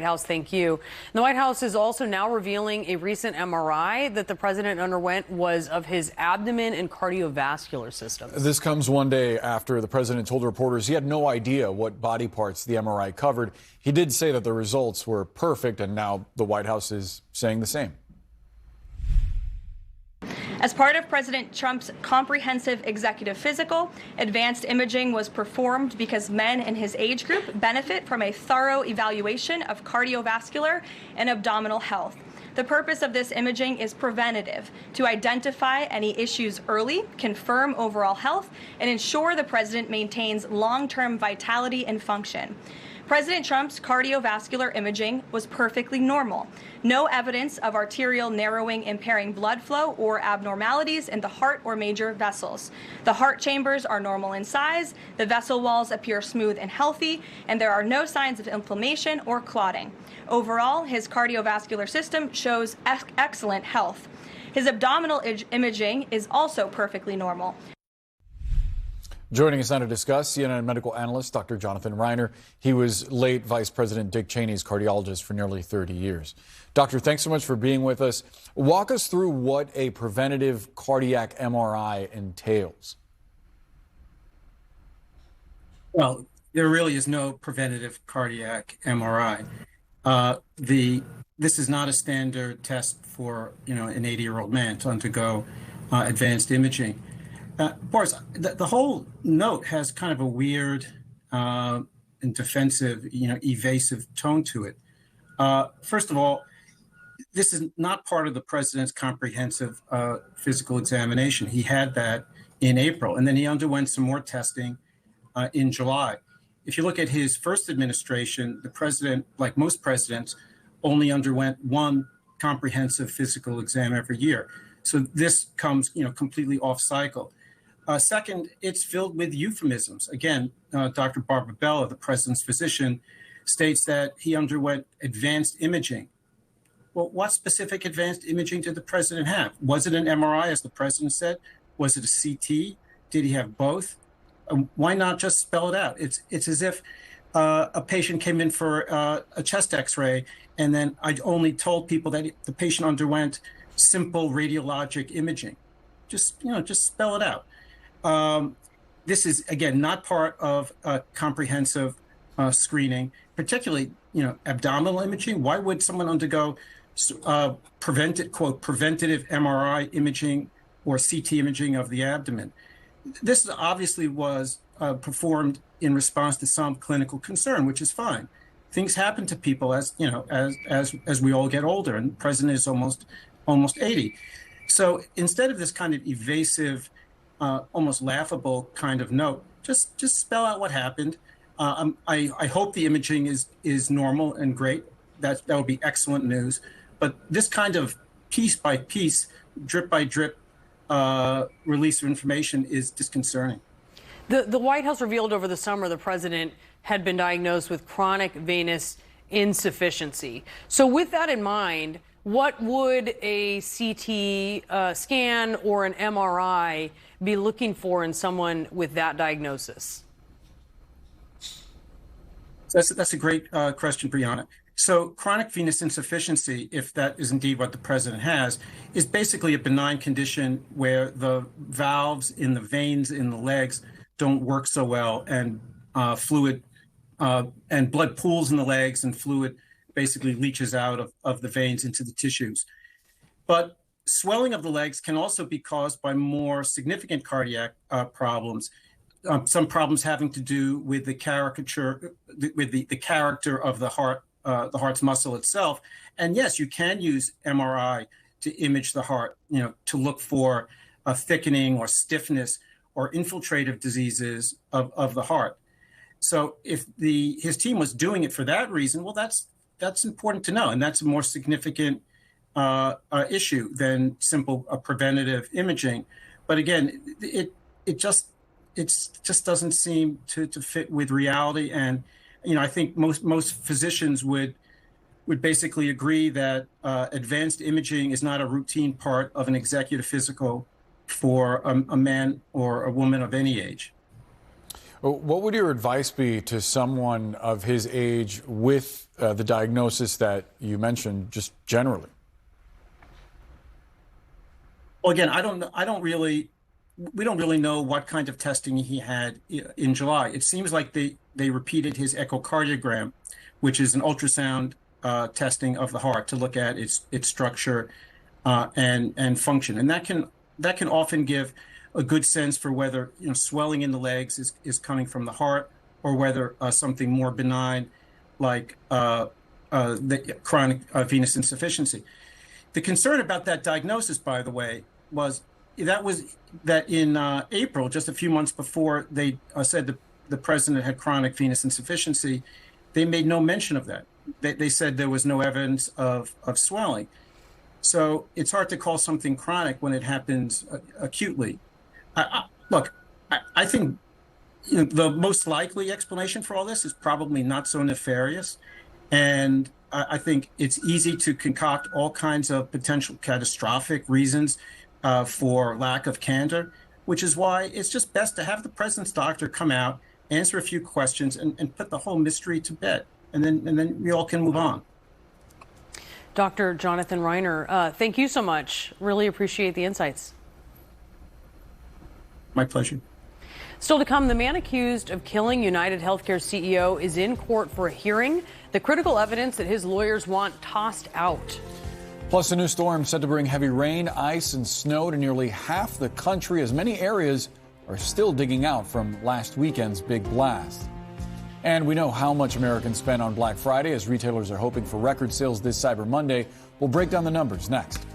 House, thank you. The White House is also now revealing a recent MRI that the president underwent was of his abdomen and cardiovascular system. This comes one day after the president told reporters he had no idea what body parts the MRI covered. He did say that the results were perfect, and now the White House is saying the same. As part of President Trump's comprehensive executive physical, advanced imaging was performed because men in his age group benefit from a thorough evaluation of cardiovascular and abdominal health. The purpose of this imaging is preventative, to identify any issues early, confirm overall health, and ensure the president maintains long-term vitality and function. President Trump's cardiovascular imaging was perfectly normal. No evidence of arterial narrowing impairing blood flow or abnormalities in the heart or major vessels. The heart chambers are normal in size, the vessel walls appear smooth and healthy, and there are no signs of inflammation or clotting. Overall, his cardiovascular system shows excellent health. His abdominal imaging is also perfectly normal. Joining us now to discuss, CNN medical analyst Dr. Jonathan Reiner. He was late Vice President Dick Cheney's cardiologist for nearly 30 years. Doctor, thanks so much for being with us. Walk us through what a preventative cardiac MRI entails. Well, there really is no preventative cardiac MRI. This is not a standard test for an 80-year-old man to undergo advanced imaging. Boris, the whole note has kind of a weird and defensive, evasive tone to it. First of all, this is not part of the president's comprehensive physical examination. He had that in April, and then he underwent some more testing in July. If you look at his first administration, the president, like most presidents, only underwent one comprehensive physical exam every year. So this comes, completely off cycle. Second, it's filled with euphemisms. Again, Dr. Barbara Bella, the president's physician, states that he underwent advanced imaging. Well, what specific advanced imaging did the president have? Was it an MRI, as the president said? Was it a CT? Did he have both? Why not just spell it out? It's as if a patient came in for a chest X-ray, and then I only told people that the patient underwent simple radiologic imaging. Just spell it out. This is, again, not part of comprehensive screening, particularly, abdominal imaging. Why would someone undergo preventative MRI imaging or CT imaging of the abdomen? This obviously was performed in response to some clinical concern, which is fine. Things happen to people as we all get older, and the president is almost 80. So instead of this kind of evasive, almost laughable kind of note, just spell out what happened. I hope the imaging is normal and great. That would be excellent news. But this kind of piece by piece, drip by drip release of information is disconcerting. The White House revealed over the summer the president had been diagnosed with chronic venous insufficiency. So with that in mind, what would a CT scan or an MRI be looking for in someone with that diagnosis? That's a great question, Brianna. So chronic venous insufficiency, if that is indeed what the president has, is basically a benign condition where the valves in the veins in the legs don't work so well, and fluid and blood pools in the legs, and fluid basically leaches out of the veins into the tissues. But swelling of the legs can also be caused by more significant cardiac problems. Some problems having to do with the caricature, with the character of the heart's muscle itself. And yes, you can use MRI to image the heart, to look for a thickening or stiffness or infiltrative diseases of the heart. So if his team was doing it for that reason, well, that's important to know, and that's a more significant issue than simple preventative imaging. But again, it just doesn't seem to fit with reality. And I think most physicians would basically agree that advanced imaging is not a routine part of an executive physical for a man or a woman of any age. What would your advice be to someone of his age with the diagnosis that you mentioned, just generally? Well, again, we don't really know what kind of testing he had in July. It seems like they repeated his echocardiogram, which is an ultrasound testing of the heart to look at its structure and function, and that can often give a good sense for whether swelling in the legs is coming from the heart, or whether something more benign like the chronic venous insufficiency. The concern about that diagnosis, by the way, was that in April, just a few months before they said the president had chronic venous insufficiency, they made no mention of that. They said there was no evidence of swelling. So it's hard to call something chronic when it happens acutely. I think the most likely explanation for all this is probably not so nefarious. And I think it's easy to concoct all kinds of potential catastrophic reasons for lack of candor, which is why it's just best to have the president's doctor come out, answer a few questions, and put the whole mystery to bed. And then we all can move on. Dr. Jonathan Reiner, thank you so much. Really appreciate the insights. My pleasure. Still to come, the man accused of killing United Healthcare CEO is in court for a hearing. The critical evidence that his lawyers want tossed out. Plus, a new storm set to bring heavy rain, ice, and snow to nearly half the country, as many areas are still digging out from last weekend's big blast. And we know how much Americans spent on Black Friday as retailers are hoping for record sales this Cyber Monday. We'll break down the numbers next.